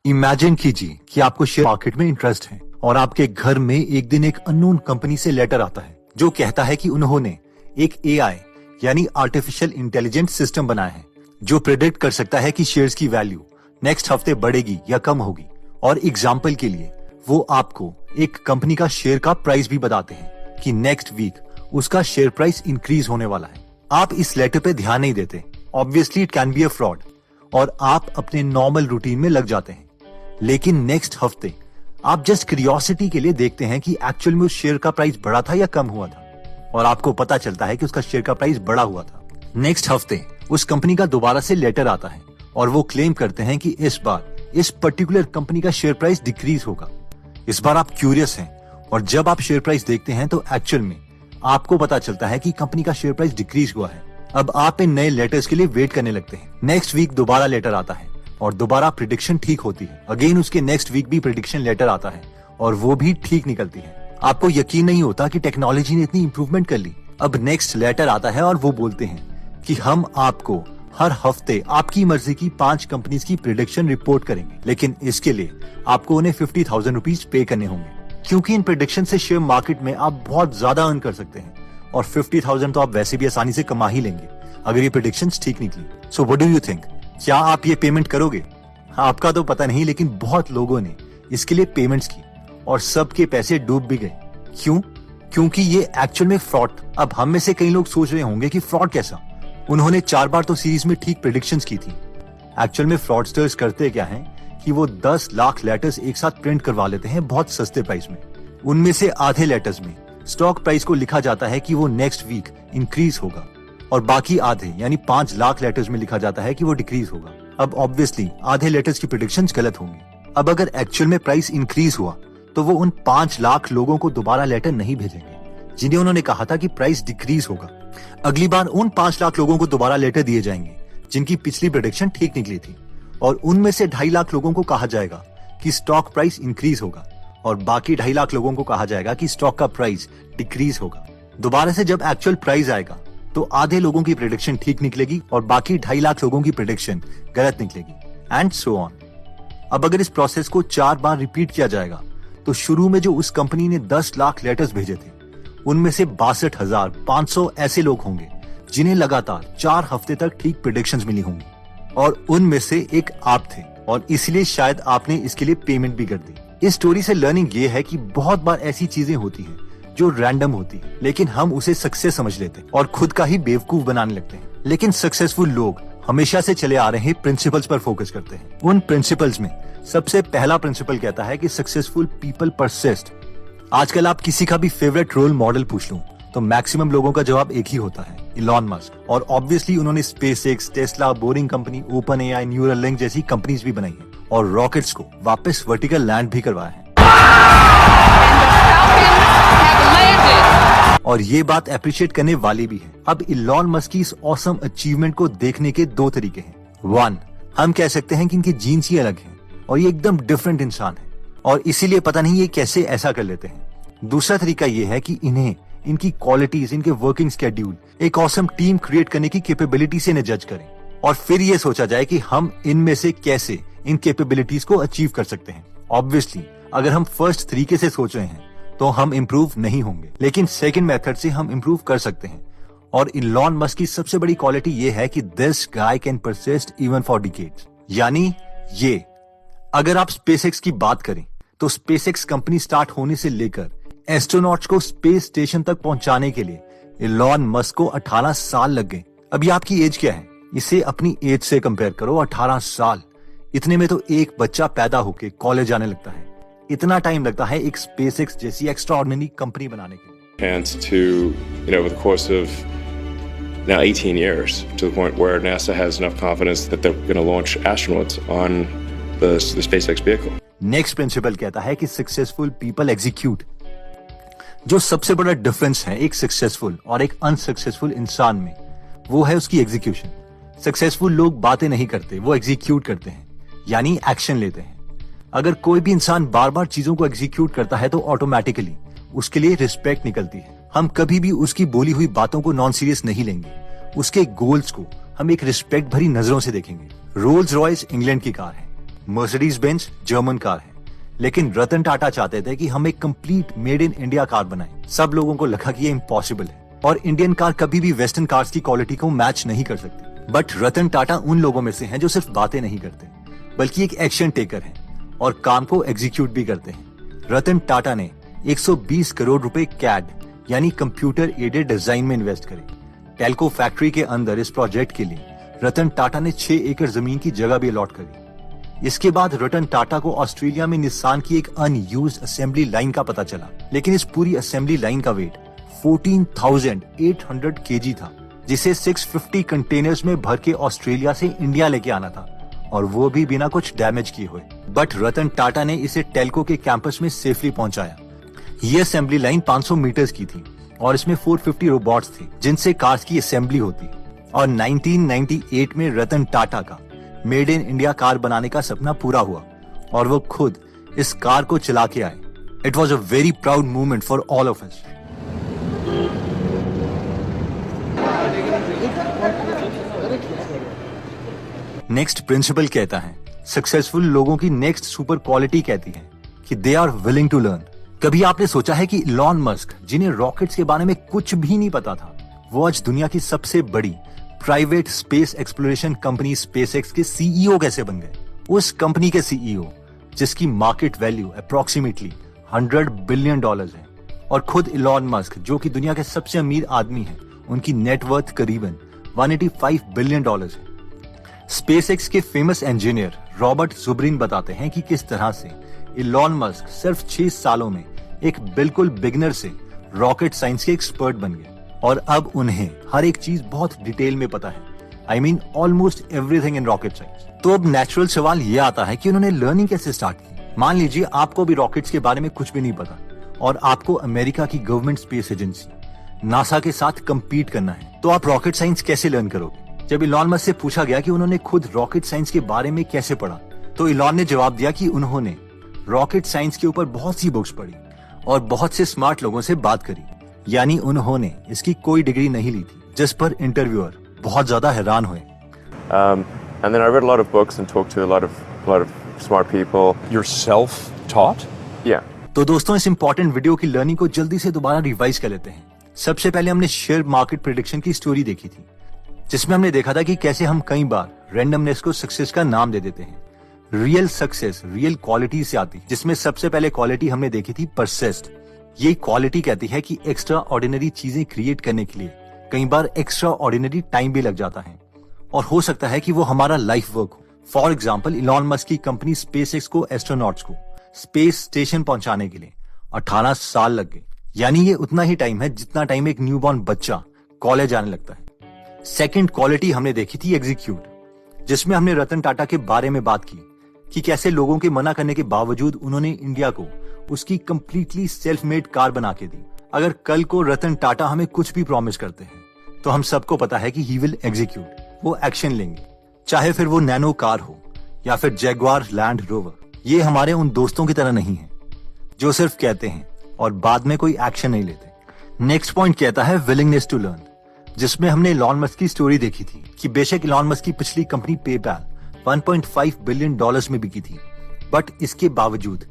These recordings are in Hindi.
इमेजिन कीजिए कि आपको शेयर मार्केट में इंटरेस्ट है और आपके घर में एक दिन एक अननोन कंपनी से लेटर आता है जो कहता है कि उन्होंने एक एआई यानी आर्टिफिशियल इंटेलिजेंस सिस्टम बनाया है जो प्रेडिक्ट कर सकता है कि शेयर्स की वैल्यू नेक्स्ट हफ्ते बढ़ेगी या कम होगी। और एग्जाम्पल के लिए वो आपको एक कंपनी का शेयर का प्राइस भी बताते हैं कि नेक्स्ट वीक उसका शेयर प्राइस इंक्रीज होने वाला है। आप इस लेटर पे ध्यान नहीं देते, obviously it can be a fraud, और आप अपने नॉर्मल रूटीन में लग जाते हैं। लेकिन नेक्स्ट हफ्ते आप जस्ट क्यूरियोसिटी के लिए देखते हैं कि एक्चुअल में उस शेयर का प्राइस बढ़ा था या कम हुआ था, और आपको पता चलता है कि उसका शेयर का प्राइस बढ़ा हुआ था। नेक्स्ट हफ्ते उस कंपनी का दोबारा से लेटर आता है और वो क्लेम करते हैं कि इस बार इस पर्टिकुलर कंपनी का शेयर प्राइस डिक्रीज होगा। इस बार आप क्यूरियस हैं और जब आप शेयर प्राइस देखते हैं तो एक्चुअल में आपको पता चलता है कि कंपनी का शेयर प्राइस डिक्रीज हुआ है। अब आप इन नए लेटर्स के लिए वेट करने लगते हैं। नेक्स्ट वीक दोबारा लेटर आता है और दोबारा प्रिडिक्शन ठीक होती है। अगेन उसके नेक्स्ट वीक भी प्रिडिक्शन लेटर आता है और वो भी ठीक निकलती है। आपको यकीन नहीं होता कि टेक्नोलॉजी ने इतनी इंप्रूवमेंट कर ली। अब नेक्स्ट लेटर आता है और वो बोलते हैं कि हम आपको हर हफ्ते आपकी मर्जी की 5 कंपनीज की प्रिडिक्शन रिपोर्ट करेंगे, लेकिन इसके लिए आपको उन्हें 50,000 रुपीज पे करने होंगे, क्योंकि इन प्रिडिक्शन से शेयर मार्केट में आप बहुत ज्यादा अर्न कर सकते हैं और 50,000 तो आप वैसे भी आसानी से कमा ही लेंगे अगर ये प्रेडिक्शंस ठीक निकली। So what do you think, क्या आप ये पेमेंट करोगे? आपका तो पता नहीं, लेकिन बहुत लोगों ने इसके लिए पेमेंट्स की और सबके पैसे डूब भी गए। क्यों? क्योंकि ये एक्चुअल में फ्रॉड। अब हम में से कई लोग सोच रहे होंगे कि फ्रॉड कैसा, उन्होंने 4 बार तो सीरीज में ठीक प्रेडिक्शंस की थी। एक्चुअल में फ्रॉडस्टर्स करते क्या हैं कि वो 10 लाख लेटर्स एक साथ प्रिंट करवा लेते हैं बहुत सस्ते प्राइस में। उनमें से आधे लेटर्स में स्टॉक प्राइस को लिखा जाता है कि वो नेक्स्ट वीक इंक्रीज होगा और बाकी आधे यानी 5 लाख लेटर्स में लिखा जाता है कि वो डिक्रीज होगा। अब ऑब्वियसली आधे लेटर्स की प्रेडिक्शंस गलत होंगी। अब अगर एक्चुअल में प्राइस इंक्रीज हुआ तो वो उन 5 लाख लोगों को दोबारा लेटर नहीं भेजेंगे जिन्हें उन्होंने कहा था कि प्राइस डिक्रीज होगा। अगली बार उन 5 लाख लोगों को दोबारा लेटर दिए जाएंगे जिनकी पिछली प्रेडिक्शन ठीक निकली थी, और उनमें से 2.5 लाख लोगों को कहा जाएगा कि स्टॉक प्राइस इंक्रीज होगा और बाकी 2.5 लाख लोगों को कहा जाएगा कि स्टॉक का प्राइस डिक्रीज होगा। दोबारा से जब एक्चुअल प्राइस आएगा तो आधे लोगों की प्रेडिक्शन ठीक निकलेगी और बाकी 2.5 लाख लोगों की प्रेडिक्शन गलत निकलेगी, एंड सो ऑन। अब अगर इस प्रोसेस को 4 बार रिपीट किया जाएगा तो शुरू में जो उस कंपनी ने 10 लाख लेटर्स भेजे थे उनमें से 62,500 ऐसे लोग होंगे जिन्हें लगातार 4 हफ्ते तक ठीक प्रेडिक्शंस मिली होंगी, और उनमें से एक आप थे और इसलिए शायद आपने इसके लिए पेमेंट भी कर दी। इस स्टोरी से लर्निंग ये है कि बहुत बार ऐसी चीजें होती हैं जो रैंडम होती है, लेकिन हम उसे सक्सेस समझ लेते हैं और खुद का ही बेवकूफ बनाने लगते हैं। लेकिन सक्सेसफुल लोग हमेशा से चले आ रहे प्रिंसिपल्स पर फोकस करते हैं। उन प्रिंसिपल्स में सबसे पहला प्रिंसिपल कहता है कि सक्सेसफुल पीपल परसिस्ट। आजकल आप किसी का भी फेवरेट रोल मॉडल पूछ लूं तो मैक्सिमम लोगों का जवाब एक ही होता है, इलॉन मस्क। और ऑब्वियसली उन्होंने SpaceX, Tesla, boring company, open AI, Neuralink जैसी कंपनीज भी बनाई हैं और रॉकेट्स को वापस वर्टिकल लैंड भी करवाया है। और ये बात अप्रिशिएट करने वाली भी है। अब इलॉन मस्क की इस ऑसम अचीवमेंट को देखने के 2 तरीके हैं। 1, हम कह सकते हैं कि इनके जीन्स ही अलग हैं और ये एकदम डिफरेंट इंसान है और इसीलिए पता नहीं ये कैसे ऐसा कर लेते हैं। दूसरा तरीका ये है कि इन्हें इनकी क्वालिटीज, इनके वर्किंग स्केड्यूल, एक ऑसम टीम क्रिएट करने की कैपेबिलिटी से इन्हें जज करें और फिर ये सोचा जाए कि हम इनमें से कैसे इन कैपेबिलिटीज को अचीव कर सकते हैं। ऑब्वियसली अगर हम फर्स्ट तरीके से सोच रहे हैं तो हम इम्प्रूव नहीं होंगे, लेकिन सेकंड मेथड से हम इम्प्रूव कर सकते हैं। और इलॉन मस्क की सबसे बड़ी क्वालिटी ये है कि this guy can persist even for decades. यानी ये, अगर आप स्पेसएक्स की बात करें तो स्पेसएक्स कंपनी स्टार्ट होने से लेकर एस्ट्रोनॉट्स को स्पेस स्टेशन तक पहुंचाने के लिए इलॉन मस्क को 18 साल लग गए। अभी आपकी एज क्या है? इसे अपनी एज से कंपेयर करो। 18 साल, इतने में तो एक बच्चा पैदा होके कॉलेज जाने लगता है। इतना टाइम लगता है एक स्पेसएक्स जैसी एक्स्ट्राऑर्डिनरी कंपनी बनाने के लिए। And to, over the course of now 18 years, to the point where NASA has enough confidence that they're going to launch astronauts on the SpaceX vehicle. Next principle कहता है कि सक्सेसफुल पीपल एग्जीक्यूट। जो सबसे बड़ा डिफरेंस है एक सक्सेसफुल और एक अनसक्सेसफुल इंसान में, वो है उसकी एग्जीक्यूशन। सक्सेसफुल लोग बातें नहीं करते, वो एग्जीक्यूट करते हैं, यानी एक्शन लेते हैं। अगर कोई भी इंसान बार बार चीजों को एग्जीक्यूट करता है तो ऑटोमेटिकली उसके लिए रिस्पेक्ट निकलती है। हम कभी भी उसकी बोली हुई बातों को नॉन सीरियस नहीं लेंगे, उसके गोल्स को हम एक रिस्पेक्ट भरी नजरों से देखेंगे। रोल्स रॉयस इंग्लैंड की कार है, मर्सिडीज बेंज जर्मन कार है, लेकिन रतन टाटा चाहते थे कि हम एक complete made in India car बनाएं। सब लोगों को लगा कि ये इम्पॉसिबल है और इंडियन कार कभी भी वेस्टर्न कार्स की क्वालिटी को मैच नहीं कर सकती। बट रतन टाटा उन लोगों में से हैं जो सिर्फ बातें नहीं करते, बल्कि एक एक्शन टेकर हैं और काम को एग्जीक्यूट भी करते हैं। रतन टाटा ने 120 करोड़ रुपए कैड यानी कंप्यूटर एडेड डिजाइन में इन्वेस्ट करे। टेल्को फैक्ट्री के अंदर इस प्रोजेक्ट के लिए रतन टाटा ने 6 एकड़ जमीन की जगह भी अलॉट करी। इसके बाद रतन टाटा को ऑस्ट्रेलिया में निसान की एक अनयूज्ड असेंबली लाइन का पता चला, लेकिन इस पूरी असेंबली लाइन का वेट 14,800 kg था, जिसे 650 कंटेनर्स में भर के ऑस्ट्रेलिया से इंडिया लेके आना था, और वो भी बिना कुछ डैमेज किए हुए। बट रतन टाटा ने इसे टेल्को के कैंपस में सेफली पहुंचाया। ये असेंबली लाइन 500 मीटर्स की थी और इसमें 450 रोबोट्स थे जिनसे कार्स की असेंबली होती। और 1998 में रतन टाटा का मेड इन इंडिया कार बनाने का सपना पूरा हुआ और वो खुद इस कार को चला के आए। It was a very proud movement for all of us. Next principle कहता है, सक्सेसफुल लोगों की नेक्स्ट सुपर क्वालिटी कहती है कि they are willing to learn. कभी आपने सोचा है कि इलॉन मस्क, जिन्हें रॉकेट्स के बारे में कुछ भी नहीं पता था, वो आज दुनिया की सबसे बड़ी private space exploration company SpaceX के सीईओ कैसे बन गए? उस कंपनी के सीईओ जिसकी मार्केट वैल्यू अप्रोक्सीमेटली $100 बिलियन है, और खुद इलॉन मस्क जो कि दुनिया के सबसे अमीर आदमी हैं, उनकी नेटवर्थ करीबन $185 बिलियन है। स्पेसएक्स के फेमस इंजीनियर रॉबर्ट जुबरिन बताते हैं कि किस तरह से इलॉन मस्क सिर्फ 6 सालों में एक बिल्कुल बिगिनर से रॉकेट साइंस के एक्सपर्ट बन गए और अब उन्हें हर एक चीज बहुत डिटेल में पता है। I mean almost everything in rocket science. तो अब नेचुरल सवाल ये आता है कि उन्होंने लर्निंग कैसे स्टार्ट की। मान लीजिए आपको भी रॉकेट्स के बारे में कुछ भी नहीं पता और आपको अमेरिका की गवर्नमेंट स्पेस एजेंसी नासा के साथ कम्पीट करना है, तो आप रॉकेट साइंस कैसे लर्न करोगे? जब इलॉन मस्क से पूछा गया कि उन्होंने खुद रॉकेट साइंस के बारे में कैसे पढ़ा, तो इलॉन ने जवाब दिया कि उन्होंने रॉकेट साइंस के ऊपर बहुत सी बुक्स पढ़ी और बहुत से स्मार्ट लोगों से बात करी। यानी उन्होंने इसकी कोई डिग्री नहीं ली थी, जिस पर इंटरव्यूअर बहुत ज्यादा हैरान हुए। And then I read a lot of books and talked to a lot of smart people. You're self-taught? Yeah. तो दोस्तों, इस इंपॉर्टेंट वीडियो की लर्निंग को जल्दी से दोबारा रिवाइज कर लेते हैं। सबसे पहले हमने शेयर मार्केट प्रेडिक्शन की स्टोरी देखी थी, जिसमें हमने देखा था कि कैसे हम कई बार रैंडमनेस को सक्सेस का नाम दे देते हैं। रियल सक्सेस रियल क्वालिटी से आती है, जिसमें सबसे पहले क्वालिटी हमने देखी थी परसिस्ट। ये क्वालिटी कहती है कि एक्स्ट्रा ऑर्डिनरी चीजें क्रिएट करने के लिए कई बार एक्स्ट्रा ऑर्डिनरी टाइम भी लग जाता है और हो सकता है कि वो हमारा लाइफ वर्क हो। फॉर एग्जाम्पल, इलॉन मस्क की कंपनी स्पेसएक्स को एस्ट्रोनॉट्स को स्पेस स्टेशन पहुंचाने के लिए 18 साल लग गए। यानी ये उतना ही टाइम है जितना टाइम एक न्यूबॉर्न बच्चा कॉलेज आने लगता है। सेकेंड क्वालिटी हमने देखी थी एग्जीक्यूट, जिसमें हमने रतन टाटा के बारे में बात की कि कैसे लोगों के मना करने के बावजूद उन्होंने इंडिया को उसकी कंप्लीटली सेल्फ मेड कार बना के दी। अगर कल को रतन टाटा हमें कुछ भी प्रॉमिस करते हैं, तो हम सबको पता है कि ही विल एग्जीक्यूट, वो एक्शन लेंगे, चाहे फिर वो नैनो कार हो या फिर जैगुआर लैंड रोवर। ये हमारे उन दोस्तों की तरह नहीं है जो सिर्फ कहते हैं और बाद में कोई एक्शन नहीं लेते। नेक्स्ट पॉइंट कहता है विलिंगनेस टू लर्न, जिसमें हमने इलॉन मस्क की स्टोरी देखी थी कि बेशक इलॉन मस्क की पिछली कंपनी पेपैल $1.5 बिलियन में बिकी थी, बट इसके बावजूद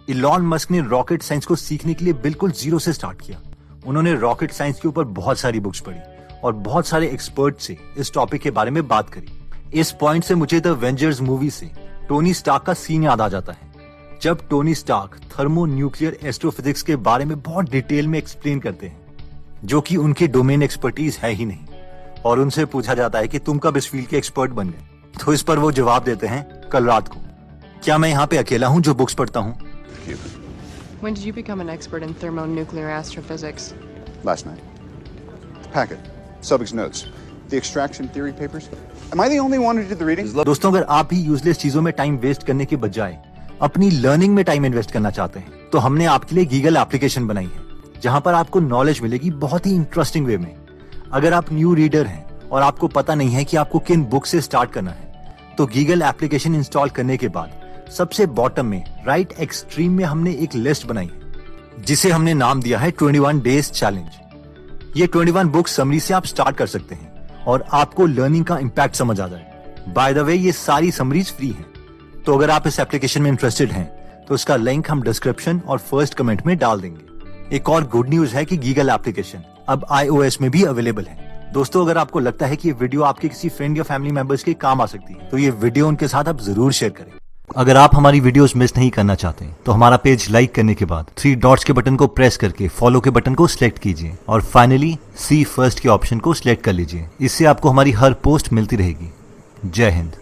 इलॉन मस्क ने रॉकेट साइंस को सीखने के लिए बिल्कुल जीरो से स्टार्ट किया। उन्होंने रॉकेट साइंस के ऊपर बहुत सारी बुक्स पढ़ी और बहुत सारे एक्सपर्ट से इस टॉपिक के बारे में बात करी। इस पॉइंट से मुझे द एवेंजर्स मूवी से टोनी स्टार्क का सीन याद आ जाता है, जब Tony Stark thermo nuclear astrophysics के बारे में बहुत डिटेल में एक्सप्लेन करते हैं, जो कि उनकी डोमेन एक्सपर्टीज है ही नहीं, और उनसे पूछा जाता है कि तुम कब इस फील्ड के एक्सपर्ट बन गए, तो इस पर वो जवाब देते हैं कल रात को। क्या मैं यहाँ पे अकेला हूँ जो बुक्स पढ़ता हूँ? When did you become an expert in thermonuclear astrophysics? Last night. The packet. Subject's notes. The extraction theory papers. Am I the only one who did the reading? दोस्तों, अगर आप भी यूजलेस चीजों में टाइम वेस्ट करने के बजाय अपनी लर्निंग में टाइम इन्वेस्ट करना चाहते हैं, तो हमने आपके लिए गीगल एप्लीकेशन बनाई है, जहाँ पर आपको नॉलेज मिलेगी बहुत ही इंटरेस्टिंग वे में। अगर आप न्यू रीडर हैं और आपको पता नहीं है कि आपको किन बुक से स्टार्ट करना है, तो गीगल एप्लीकेशन इंस्टॉल करने के बाद सबसे बॉटम में राइट एक्सट्रीम में हमने एक लिस्ट बनाई है, जिसे हमने नाम दिया है 21 डेज चैलेंज। ये 21 बुक समरी से आप स्टार्ट कर सकते हैं और आपको लर्निंग का इम्पैक्ट समझ आ जाए। बाय द वे, ये सारी समरीज फ्री हैं, तो अगर आप इस एप्लीकेशन में इंटरेस्टेड हैं तो इसका लिंक हम डिस्क्रिप्शन और फर्स्ट कमेंट में डाल देंगे। एक और गुड न्यूज है कि गीगल एप्लीकेशन अब iOS में भी अवेलेबल है। दोस्तों, अगर आपको लगता है कि ये वीडियो आपके किसी फ्रेंड या फैमिली मेंबर्स के काम आ सकती है तो ये वीडियो उनके साथ आप जरूर शेयर करें। अगर आप हमारी वीडियोस मिस नहीं करना चाहते तो हमारा पेज लाइक करने के बाद 3 डॉट्स के बटन को प्रेस करके फॉलो के बटन को सिलेक्ट कीजिए और फाइनली सी फर्स्ट के ऑप्शन को सिलेक्ट कर लीजिए। इससे आपको हमारी हर पोस्ट मिलती रहेगी। जय हिंद।